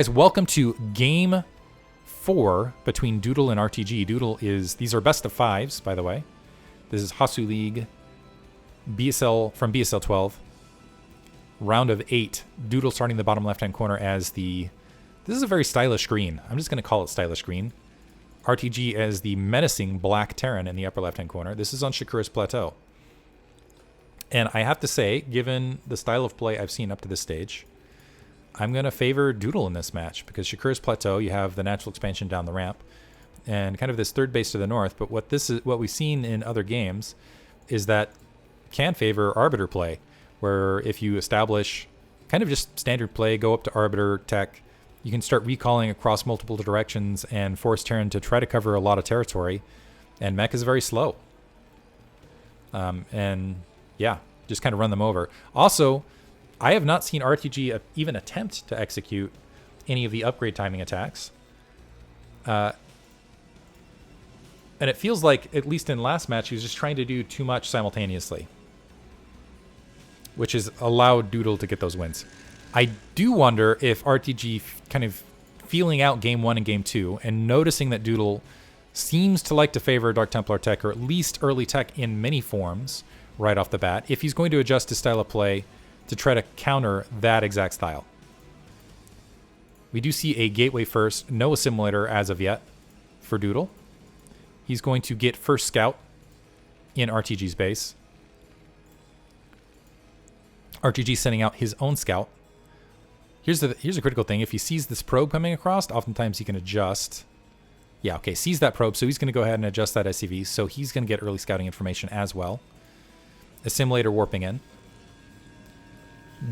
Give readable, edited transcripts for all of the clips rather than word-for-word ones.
Guys, welcome to Game 4 between Doodle and RTG. Doodle is, these are best of fives, by the way. This is Hasuleague, BSL from BSL 12. Round of 8. Doodle starting in the bottom left-hand corner as the, this is a very stylish green. I'm just going to call it stylish green. RTG as the menacing black Terran in the upper left-hand corner. This is on Shakura's Plateau. And I have to say, given the style of play I've seen up to this stage, I'm going to favor Doodle in this match because Shakura's Plateau, you have the natural expansion down the ramp and kind of this third base to the north. But what we've seen in other games is that can favor Arbiter play, where if you establish kind of just standard play, go up to Arbiter tech, you can start recalling across multiple directions and force Terran to try to cover a lot of territory. And mech is very slow. And yeah, just kind of run them over. Also, I have not seen RTG even attempt to execute any of the upgrade timing attacks. And it feels like, at least in last match, he was just trying to do too much simultaneously, which has allowed Doodle to get those wins. I do wonder if RTG kind of feeling out Game 1 and Game 2 and noticing that Doodle seems to like to favor Dark Templar tech, or at least early tech in many forms right off the bat, if he's going to adjust his style of play to try to counter that exact style. We do see a gateway first, no assimilator as of yet for Doodle. He's going to get first scout in RTG's base. RTG sending out his own scout. Here's a critical thing. If he sees this probe coming across, oftentimes he can adjust. Yeah, okay, sees that probe, so he's going to go ahead and adjust that SCV, so he's going to get early scouting information as well. Assimilator warping in.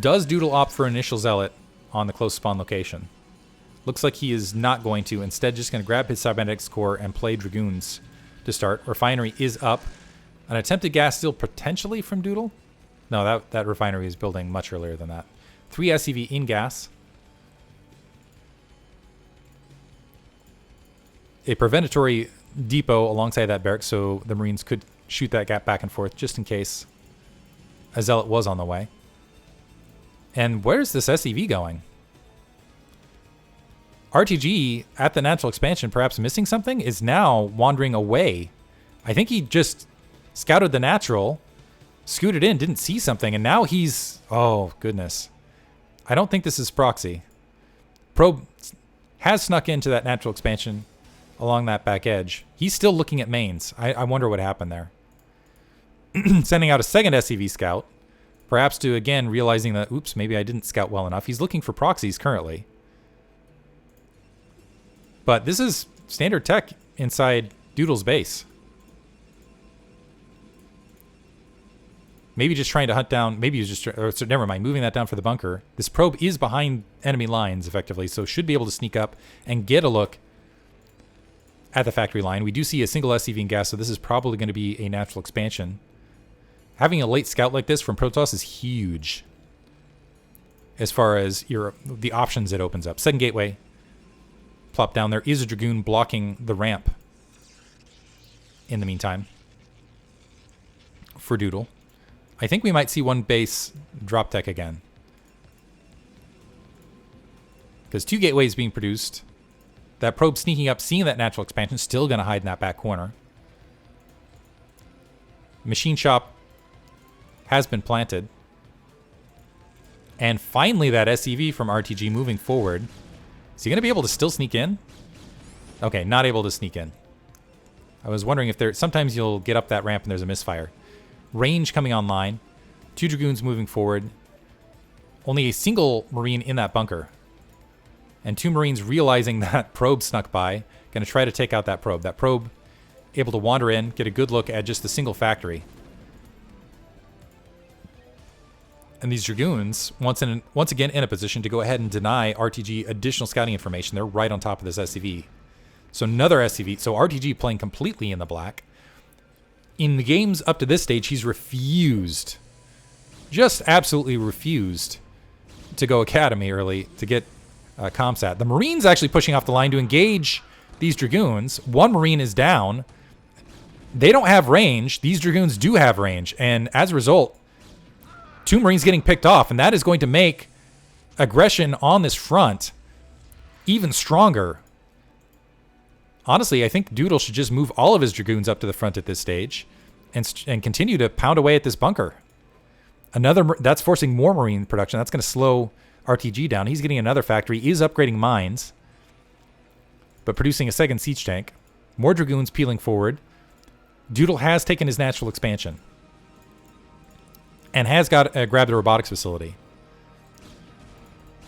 Does Doodle opt for initial zealot on the close spawn location? Looks like he is not going to. Instead, just going to grab his cybernetics core and play dragoons to start. Refinery is up. An attempted gas steal potentially from Doodle. No, that refinery is building much earlier than that. 3 SCV in gas. A preventatory depot alongside that barracks, so the Marines could shoot that gap back and forth just in case a zealot was on the way. And where's this SCV going? RTG, at the natural expansion, perhaps missing something, is now wandering away. I think he just scouted the natural, scooted in, didn't see something, and now he's... Oh, goodness. I don't think this is proxy. Probe has snuck into that natural expansion along that back edge. He's still looking at mains. I wonder what happened there. Sending out a second SCV scout. Perhaps to, again, realizing that, oops, maybe I didn't scout well enough. He's looking for proxies currently. But this is standard tech inside Doodle's base. Maybe just trying to hunt down, maybe he's just, so never mind, moving that down for the bunker. This probe is behind enemy lines, effectively, so should be able to sneak up and get a look at the factory line. We do see a single SCV in gas, so this is probably going to be a natural expansion. Having a late scout like this from Protoss is huge as far as the options it opens up. Second gateway, plop down. There is a Dragoon blocking the ramp in the meantime for Doodle. I think we might see one base drop tech again, because 2 gateways being produced. That probe sneaking up, seeing that natural expansion, still going to hide in that back corner. Machine shop has been planted. And finally that SCV from RTG moving forward. Is he going to be able to still sneak in? Okay, not able to sneak in. I was wondering if sometimes you'll get up that ramp and there's a misfire. Range coming online. 2 Dragoons moving forward. Only a single Marine in that bunker. And 2 Marines realizing that probe snuck by. Going to try to take out that probe. That probe able to wander in, get a good look at just the single factory. And these Dragoons, once again in a position to go ahead and deny RTG additional scouting information. They're right on top of this SCV. So another SCV. So RTG playing completely in the black. In the games up to this stage, he's refused, just absolutely refused, to go Academy early to get Comsat. The Marines actually pushing off the line to engage these Dragoons. 1 Marine is down. They don't have range. These Dragoons do have range. And as a result, 2 Marines getting picked off, and that is going to make aggression on this front even stronger. Honestly, I think Doodle should just move all of his Dragoons up to the front at this stage and continue to pound away at this bunker. That's forcing more Marine production. That's going to slow RTG down. He's getting another factory. He is upgrading mines, but producing a second siege tank. More Dragoons peeling forward. Doodle has taken his natural expansion and has grabbed a robotics facility.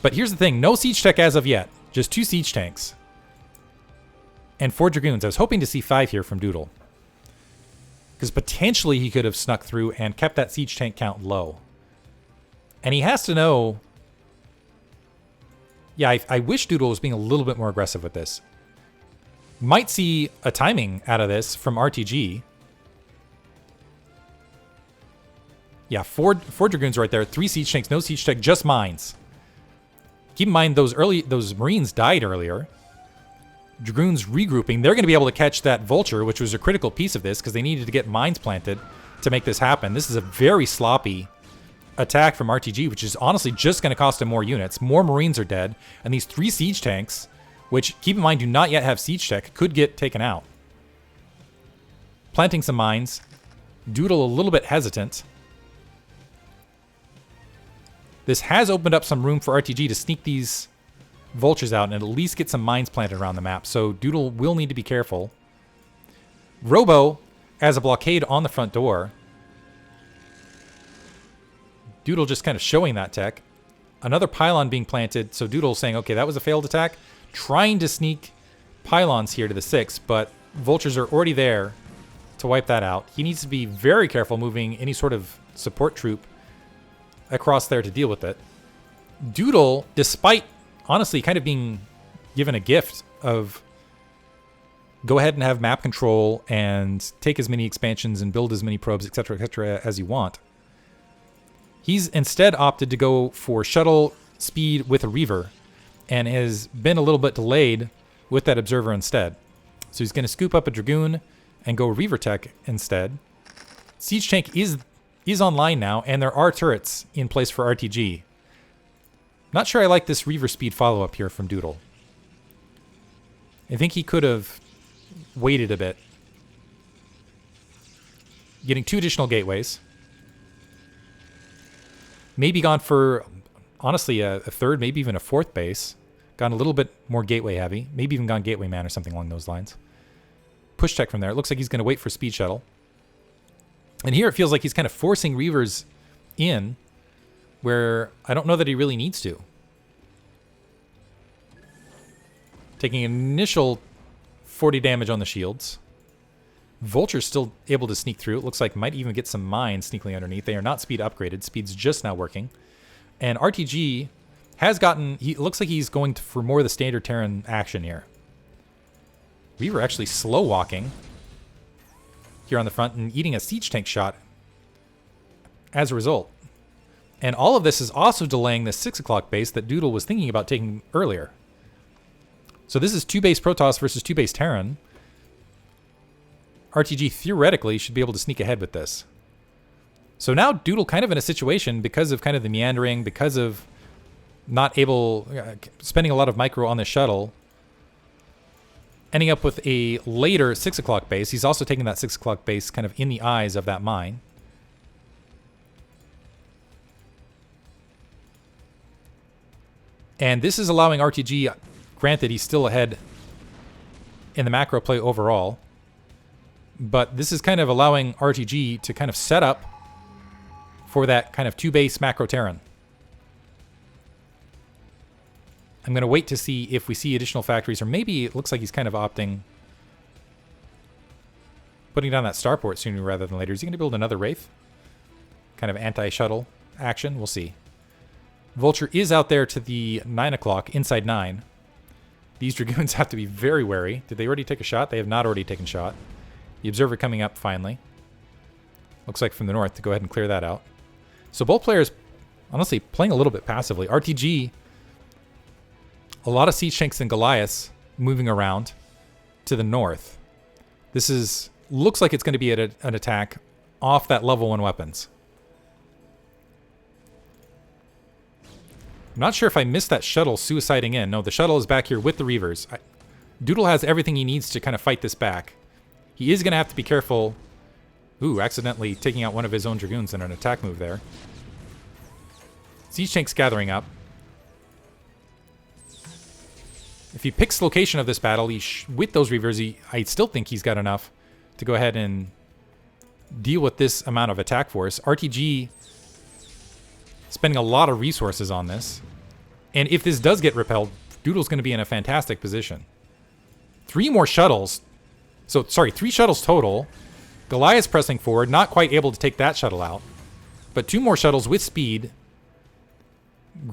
But here's the thing. No siege tech as of yet. Just 2 siege tanks. And 4 Dragoons. I was hoping to see 5 here from Doodle. Because potentially he could have snuck through and kept that siege tank count low. And he has to know... Yeah, I wish Doodle was being a little bit more aggressive with this. Might see a timing out of this from RTG. Yeah, 4 Dragoons right there. 3 siege tanks, no siege tech, just mines. Keep in mind those Marines died earlier. Dragoons regrouping. They're going to be able to catch that Vulture, which was a critical piece of this because they needed to get mines planted to make this happen. This is a very sloppy attack from RTG, which is honestly just going to cost him more units. More Marines are dead, and these 3 siege tanks, which, keep in mind, do not yet have siege tech, could get taken out. Planting some mines. Doodle a little bit hesitant. This has opened up some room for RTG to sneak these Vultures out and at least get some mines planted around the map, so Doodle will need to be careful. Robo has a blockade on the front door. Doodle just kind of showing that tech. Another pylon being planted, so Doodle saying, okay, that was a failed attack. Trying to sneak pylons here to the 6, but Vultures are already there to wipe that out. He needs to be very careful moving any sort of support troop across there to deal with it. Doodle, despite honestly kind of being given a gift of go ahead and have map control and take as many expansions and build as many probes, etc., as you want, he's instead opted to go for shuttle speed with a Reaver and has been a little bit delayed with that Observer instead. So he's going to scoop up a Dragoon and go Reaver tech instead. Siege tank is online now, and there are turrets in place for RTG. Not sure I like this Reaver speed follow-up here from Doodle. I think he could have waited a bit. Getting 2 additional gateways. Maybe gone for, honestly, a 3rd, maybe even a 4th base. Gone a little bit more gateway heavy. Maybe even gone gateway man or something along those lines. Push tech from there. It looks like he's going to wait for speed shuttle. And here it feels like he's kind of forcing Reavers in where I don't know that he really needs to. Taking initial 40 damage on the shields. Vulture's still able to sneak through. It looks like might even get some mines sneakily underneath. They are not speed upgraded. Speed's just now working. And RTG has gotten... It looks like he's going for more of the standard Terran action here. We were actually slow walking here on the front and eating a siege tank shot as a result. And all of this is also delaying the 6 o'clock base that Doodle was thinking about taking earlier. So this is 2 base Protoss versus 2 base Terran. RTG theoretically should be able to sneak ahead with this. So now Doodle kind of in a situation because of kind of the meandering, because of not able, spending a lot of micro on the shuttle, ending up with a later 6 o'clock base. He's also taking that 6 o'clock base kind of in the eyes of that mine. And this is allowing RTG, granted he's still ahead in the macro play overall, but this is kind of allowing RTG to kind of set up for that kind of 2 base macro Terran. I'm going to wait to see if we see additional factories, or maybe it looks like he's kind of opting putting down that starport sooner rather than later. Is he going to build another Wraith? Kind of anti-shuttle action? We'll see. Vulture is out there to the 9 o'clock, inside 9. These Dragoons have to be very wary. Did they already take a shot? They have not already taken a shot. The Observer coming up finally. Looks like from the north to go ahead and clear that out. So both players, honestly, playing a little bit passively. RTG, a lot of Siege Tanks and Goliaths moving around to the north. This looks like it's going to be an attack off that level 1 weapons. I'm not sure if I missed that shuttle suiciding in. No, the shuttle is back here with the Reavers. Doodle has everything he needs to kind of fight this back. He is going to have to be careful. Ooh, accidentally taking out one of his own Dragoons in an attack move there. Siege tanks gathering up. If he picks location of this battle, with those Reavers, I still think he's got enough to go ahead and deal with this amount of attack force. RTG spending a lot of resources on this. And if this does get repelled, Doodle's going to be in a fantastic position. 3 more shuttles. So, sorry, 3 shuttles total. Goliath's pressing forward, not quite able to take that shuttle out. But 2 more shuttles with speed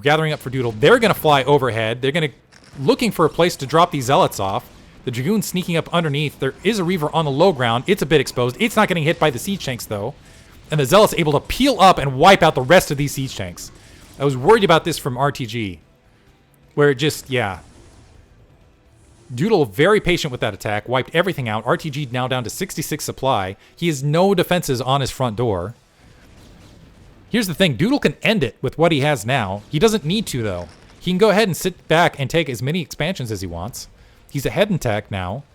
gathering up for Doodle. They're going to fly overhead. They're going to looking for a place to drop these Zealots off. The Dragoon sneaking up underneath. There is a Reaver on the low ground. It's a bit exposed. It's not getting hit by the siege tanks, though. And the Zealots able to peel up and wipe out the rest of these siege tanks. I was worried about this from RTG. Where it just, yeah. Doodle, very patient with that attack. Wiped everything out. RTG now down to 66 supply. He has no defenses on his front door. Here's the thing. Doodle can end it with what he has now. He doesn't need to, though. He can go ahead and sit back and take as many expansions as he wants. He's ahead in tech now.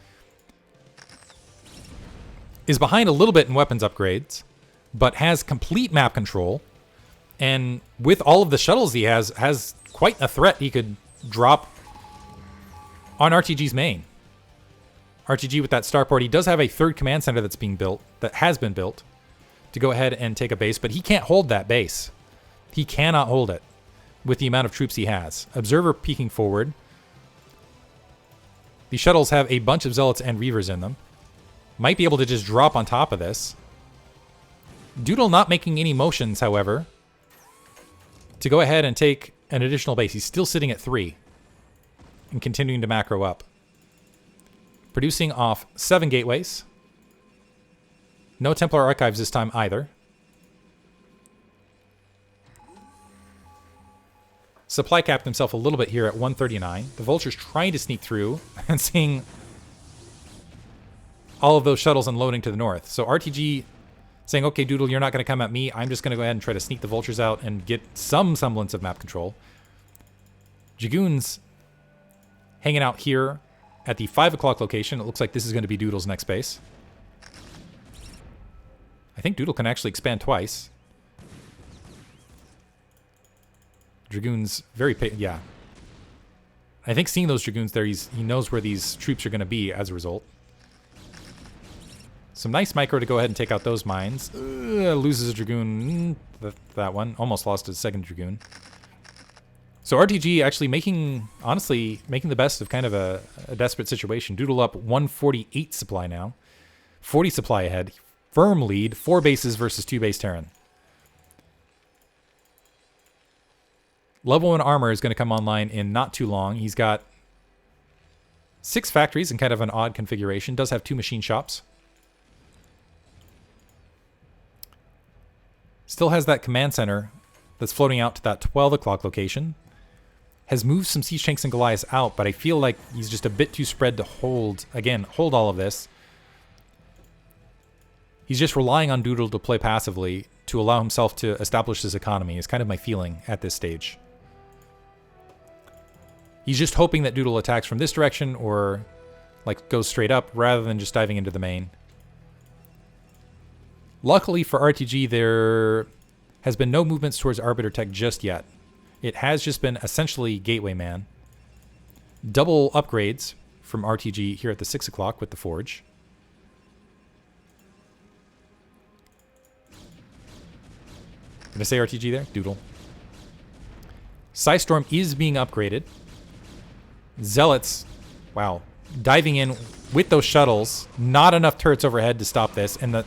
Is behind a little bit in weapons upgrades, but has complete map control. And with all of the shuttles he has quite a threat he could drop on RTG's main. RTG with that starport, he does have a 3rd command center that's being built, that has been built, to go ahead and take a base, but he can't hold that base. He cannot hold it with the amount of troops he has. Observer peeking forward. The shuttles have a bunch of Zealots and Reavers in them. Might be able to just drop on top of this. Doodle not making any motions, however, to go ahead and take an additional base. He's still sitting at 3 and continuing to macro up. Producing off 7 gateways. No Templar Archives this time either. Supply capped himself a little bit here at 139. The Vulture's trying to sneak through and seeing all of those shuttles unloading to the north. So RTG saying, okay, Doodle, you're not going to come at me. I'm just going to go ahead and try to sneak the Vultures out and get some semblance of map control. Dragoons hanging out here at the 5 o'clock location. It looks like this is going to be Doodle's next base. I think Doodle can actually expand twice. Dragoons, very... yeah. I think seeing those Dragoons there, he knows where these troops are going to be as a result. Some nice micro to go ahead and take out those mines. Loses a Dragoon. That one. Almost lost his 2nd Dragoon. So RTG actually honestly, making the best of kind of a desperate situation. Doodle up 148 supply now. 40 supply ahead. Firm lead. 4 bases versus 2 base Terran. Level 1 armor is going to come online in not too long. He's got 6 factories in kind of an odd configuration. Does have 2 machine shops. Still has that command center that's floating out to that 12 o'clock location. Has moved some siege tanks and Goliaths out, but I feel like he's just a bit too spread to hold all of this. He's just relying on Doodle to play passively to allow himself to establish his economy, is kind of my feeling at this stage. He's just hoping that Doodle attacks from this direction or like goes straight up rather than just diving into the main. Luckily for RTG, there has been no movements towards Arbiter Tech just yet. It has just been essentially Gateway Man. Double upgrades from RTG here at the 6 o'clock with the Forge. Did I say RTG there? Doodle. Psystorm is being upgraded. Zealots, wow, diving in with those shuttles. Not enough turrets overhead to stop this. And the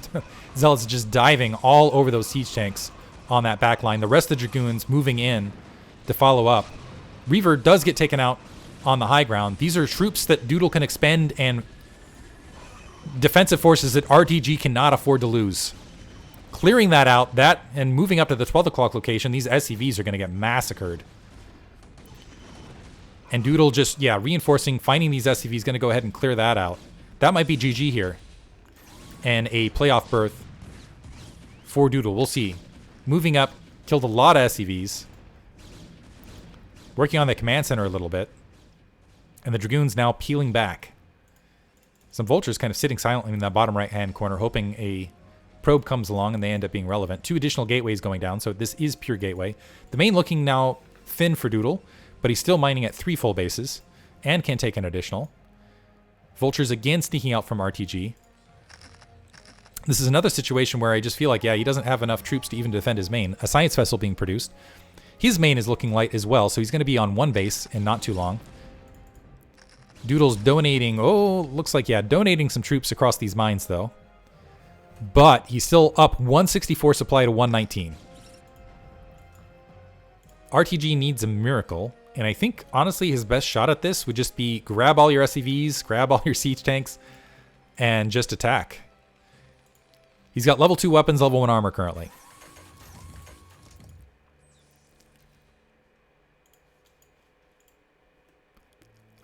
Zealots just diving all over those siege tanks on that back line. The rest of the Dragoons moving in to follow up. Reaver does get taken out on the high ground. These are troops that Doodle can expend and defensive forces that RTG cannot afford to lose. Clearing that out, and moving up to the 12 o'clock location, these SCVs are going to get massacred. And Doodle just, yeah, reinforcing, finding these SCVs, going to go ahead and clear that out. That might be GG here. And a playoff berth for Doodle. We'll see. Moving up, killed a lot of SCVs. Working on the command center a little bit. And the Dragoons now peeling back. Some Vultures kind of sitting silently in that bottom right-hand corner, hoping a probe comes along and they end up being relevant. 2 additional gateways going down, so this is pure gateway. The main looking now thin for Doodle, but he's still mining at 3 full bases and can take an additional. Vultures again sneaking out from RTG. This is another situation where I just feel like, yeah, he doesn't have enough troops to even defend his main. A science vessel being produced. His main is looking light as well, so he's going to be on 1 base in not too long. Doodle's donating, looks like, yeah, donating some troops across these mines, though. But he's still up 164 supply to 119. RTG needs a miracle, and I think, honestly, his best shot at this would just be grab all your SCVs, grab all your siege tanks, and just attack. He's got level 2 weapons, level 1 armor currently.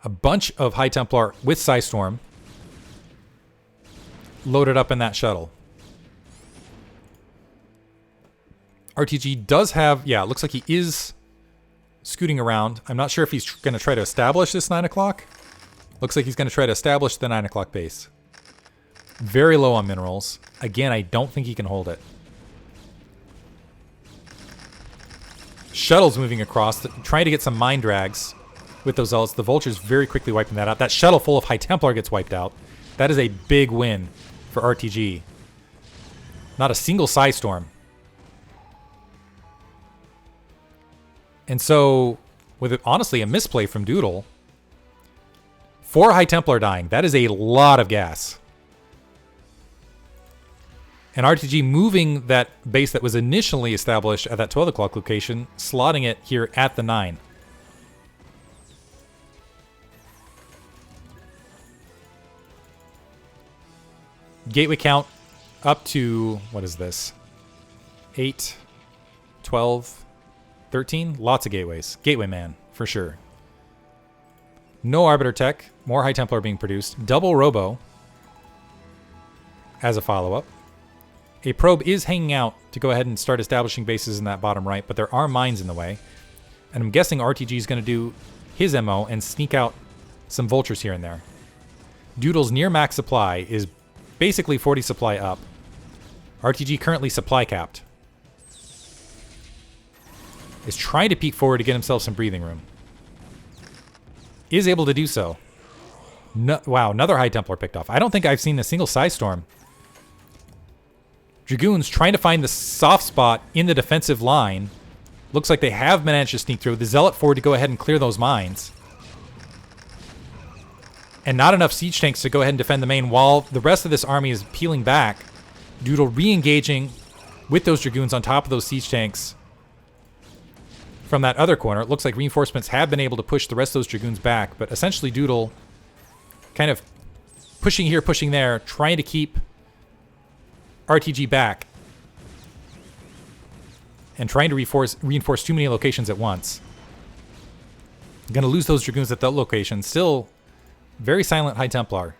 A bunch of High Templar with Psystorm loaded up in that shuttle. RTG does have, yeah, it looks like he is scooting around. I'm not sure if he's going to try to establish this 9 o'clock. Looks like he's going to try to establish the 9 o'clock base. Very low on minerals. Again, I don't think he can hold it. Shuttle's moving across, trying to get some mine drags with those zealots. The Vulture's very quickly wiping that out. That shuttle full of High Templar gets wiped out. That is a big win for RTG. Not a single Psystorm. And so, with honestly a misplay from Doodle, 4 High Templar dying. That is a lot of gas. And RTG moving that base that was initially established at that 12 o'clock location, slotting it here at the 9. Gateway count up to, what is this? 8, 12, 13? Lots of gateways. Gateway man, for sure. No Arbiter Tech. More High Templar being produced. Double Robo as a follow-up. A probe is hanging out to go ahead and start establishing bases in that bottom right, but there are mines in the way. And I'm guessing RTG is going to do his MO and sneak out some Vultures here and there. Doodle's near max supply is basically 40 supply up. RTG currently supply capped. Is trying to peek forward to get himself some breathing room. Is able to do so. No, wow, another High Templar picked off. I don't think I've seen a single Psystorm. Dragoons trying to find the soft spot in the defensive line. Looks like they have managed to sneak through. The Zealot forward to go ahead and clear those mines. And not enough siege tanks to go ahead and defend the main while the rest of this army is peeling back. Doodle re-engaging with those Dragoons on top of those siege tanks from that other corner. It looks like reinforcements have been able to push the rest of those Dragoons back, but essentially Doodle kind of pushing here, pushing there, trying to keep RTG back and trying to reinforce too many locations at once. Going to lose those Dragoons at that location. Still very silent High Templar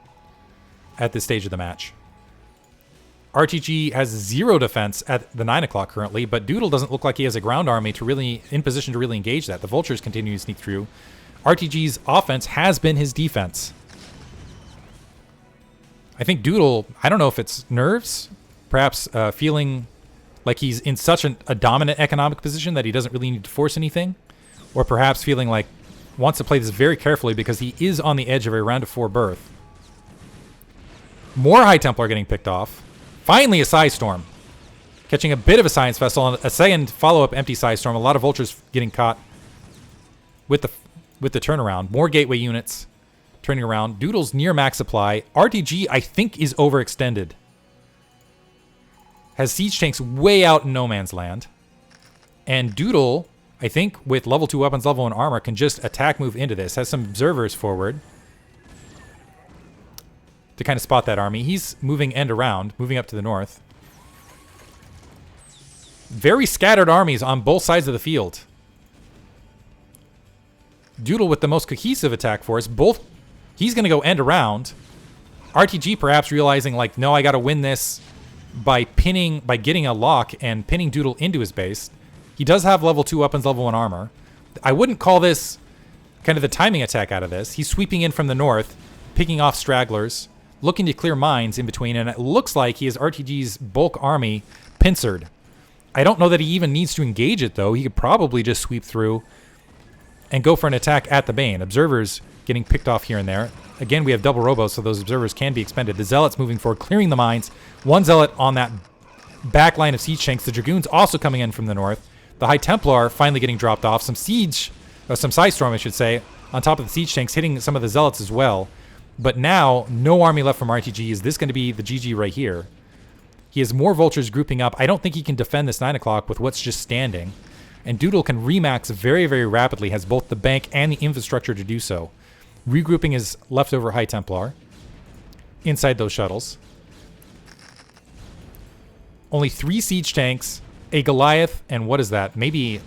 at this stage of the match. RTG has 0 defense at the 9 o'clock currently, but Doodle doesn't look like he has a ground army to really in position to really engage that. The Vultures continue to sneak through. RTG's offense has been his defense. I think Doodle, I don't know if it's nerves, perhaps feeling like he's in such a dominant economic position that he doesn't really need to force anything, or perhaps feeling like wants to play this very carefully because he is on the edge of a round of 4 berth. More High Templar getting picked off. Finally a Psystorm. Catching a bit of a Science Vessel on a second follow-up empty Psystorm. A lot of Vultures getting caught with the turnaround. More Gateway units turning around. Doodle's near max supply. RTG, I think, is overextended. Has siege tanks way out in no man's land. And Doodle, I think, with level 2 weapons, level 1 armor, can just attack move into this. Has some observers forward to kind of spot that army. He's moving end around, moving up to the north. Very scattered armies on both sides of the field. Doodle with the most cohesive attack force. He's going to go end around. RTG perhaps realizing, like, no, I got to win this by getting a lock and pinning Doodle into his base. He does have level 2 weapons, level 1 armor. I wouldn't call this kind of the timing attack out of this. He's sweeping in from the north, picking off stragglers, looking to clear mines in between, and it looks like he has RTG's bulk army pincered. I don't know that he even needs to engage it, though. He could probably just sweep through and go for an attack at the Bane. Observers getting picked off here and there. Again, we have double robos, so those observers can be expended. The Zealots moving forward, clearing the mines. One Zealot on that back line of siege tanks. The Dragoons also coming in from the north. The High Templar finally getting dropped off. Some Psystorm, I should say, on top of the siege tanks, hitting some of the Zealots as well. But now, no army left from RTG. Is this going to be the GG right here? He has more vultures grouping up. I don't think he can defend this 9 o'clock with what's just standing. And Doodle can remax very, very rapidly, has both the bank and the infrastructure to do so. Regrouping his leftover High Templar inside those shuttles. Only 3 siege tanks, a Goliath, and what is that? Maybe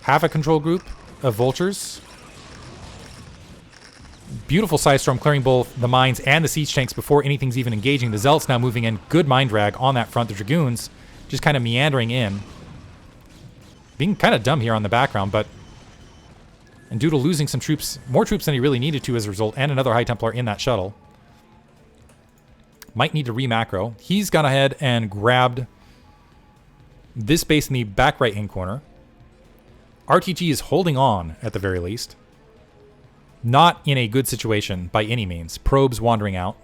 half a control group of vultures. Beautiful Psystorm clearing both the mines and the siege tanks before anything's even engaging. The Zealots now moving in. Good mine drag on that front. The Dragoons just kind of meandering in. Being kind of dumb here on the background, but... And Doodle losing some troops, more troops than he really needed to as a result, and another High Templar in that shuttle. Might need to re-macro. He's gone ahead and grabbed this base in the back right-hand corner. RTG is holding on, at the very least. Not in a good situation by any means. Probes wandering out.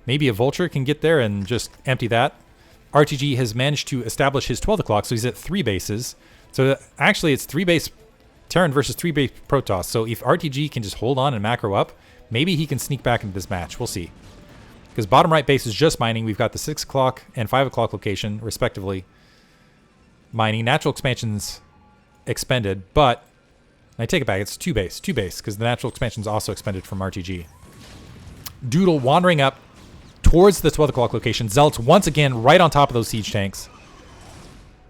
Maybe a Vulture can get there and just empty that. RTG has managed to establish his 12 o'clock, so he's at 3 bases. So actually it's 3 base Terran versus 3 base Protoss. So if RTG can just hold on and macro up, maybe he can sneak back into this match. We'll see. Because bottom right base is just mining. We've got the 6 o'clock and 5 o'clock location, respectively, mining. Natural expansion's expended, but I take it back. It's 2 base, because the natural expansion's also expended from RTG. Doodle wandering up towards the 12 o'clock location. Zealots once again right on top of those siege tanks.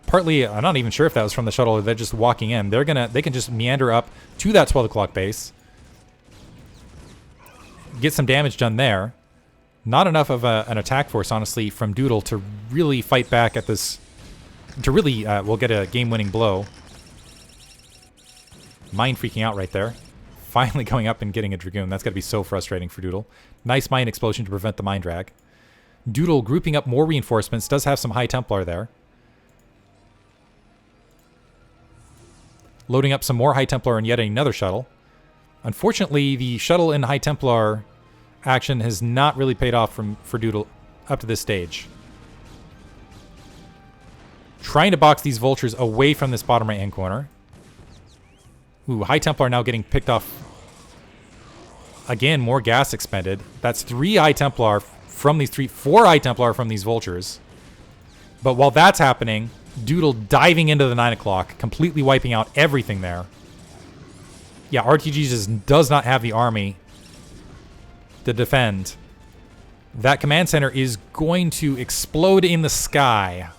Partly, I'm not even sure if that was from the shuttle or they're just walking in. They can just meander up to that 12 o'clock base. Get some damage done there. Not enough of an attack force, honestly, from Doodle to really fight back at this. To really, we'll get a game-winning blow. Mine freaking out right there. Finally going up and getting a Dragoon. That's got to be so frustrating for Doodle. Nice mine explosion to prevent the mine drag. Doodle grouping up more reinforcements. Does have some High Templar there. Loading up some more High Templar and yet another shuttle. Unfortunately, the shuttle and High Templar action has not really paid off for Doodle up to this stage. Trying to box these vultures away from this bottom right-hand corner. Ooh, High Templar now getting picked off. Again, more gas expended. That's 3 High Templar from these 4 High Templar from these vultures. But while that's happening, Doodle diving into the 9 o'clock, completely wiping out everything there. Yeah, RTG just does not have the army to defend. That command center is going to explode in the sky.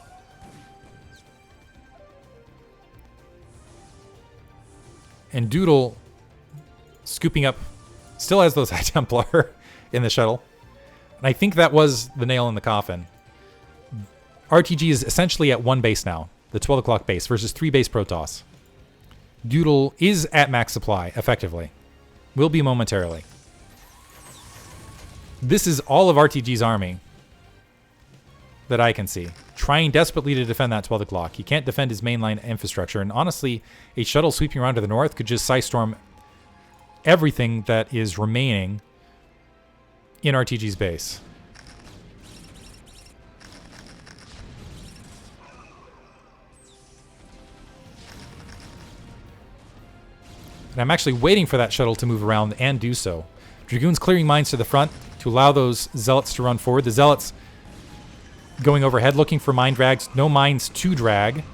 And Doodle, scooping up, still has those High Templar in the shuttle. And I think that was the nail in the coffin. RTG is essentially at 1 base now, the 12 o'clock base, versus 3 base Protoss. Doodle is at max supply, effectively. Will be momentarily. This is all of RTG's army that I can see, trying desperately to defend that 12 o'clock. He can't defend his mainline infrastructure, and honestly, a shuttle sweeping around to the north could just Psystorm everything that is remaining in RTG's base. And I'm actually waiting for that shuttle to move around and do so. Dragoons clearing mines to the front to allow those Zealots to run forward. The Zealots going overhead, looking for mine drags. No mines to drag.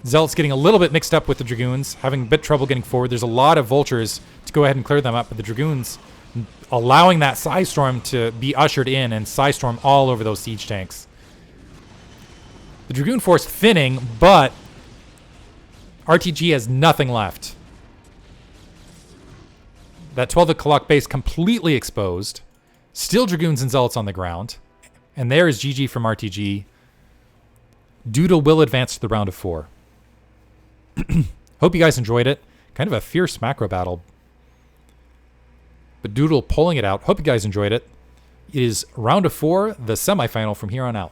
Zealots getting a little bit mixed up with the Dragoons, having a bit trouble getting forward. There's a lot of Vultures to go ahead and clear them up, but the Dragoons allowing that Psystorm to be ushered in and Psystorm all over those siege tanks. The Dragoon force thinning, but RTG has nothing left. That 12 o'clock base completely exposed. Still Dragoons and Zealots on the ground. And there is GG from RTG. Doodle will advance to the round of 4. Hope you guys enjoyed it. Kind of a fierce macro battle. But Doodle pulling it out. Hope you guys enjoyed it. It is round of 4, the semifinal from here on out.